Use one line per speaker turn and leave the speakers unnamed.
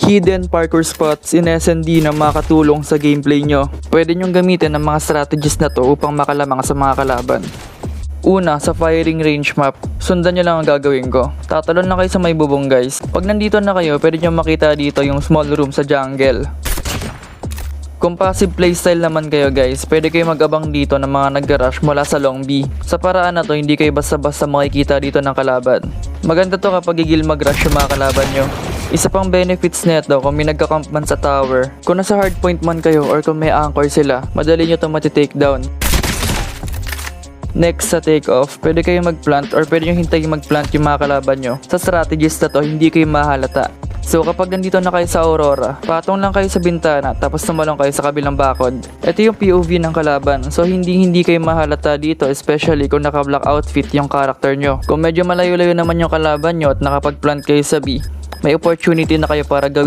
Hidden parkour spots in SND na makatulong sa gameplay nyo. Pwede nyong gamitin ang mga strategies na to upang makalamang sa mga kalaban. Una, sa firing range map, sundan nyo lang ang gagawin ko. Tatalon na kayo sa may bubong guys. Pag nandito na kayo, pwede nyo makita dito yung small room sa jungle. Kung passive playstyle naman kayo guys, pwede kayo mag-abang dito ng mga nag-rush mula sa long B. Sa paraan na to, hindi kayo basta-basta makikita dito ng kalaban. Maganda to kapag gigil mag-rush yung mga kalaban nyo. Isa pang benefits neto kung may nagka-camp man sa tower. Kung nasa hardpoint man kayo or kung may anchor sila, madali nyo to mati-take down. Next sa take off, pwede kayo mag-plant or pwede nyo hintayin mag-plant yung mga kalaban nyo. Sa strategies na to, hindi kayo mahalata. So kapag nandito na kayo sa Aurora, patong lang kayo sa bintana tapos tumalong kayo sa kabilang bakod. Ito yung POV ng kalaban, so hindi kayo mahalata dito, especially kung naka-black outfit yung character nyo. Kung medyo malayo-layo naman yung kalaban nyo at nakapag-plant kayo sa B, may opportunity na kayo para gawin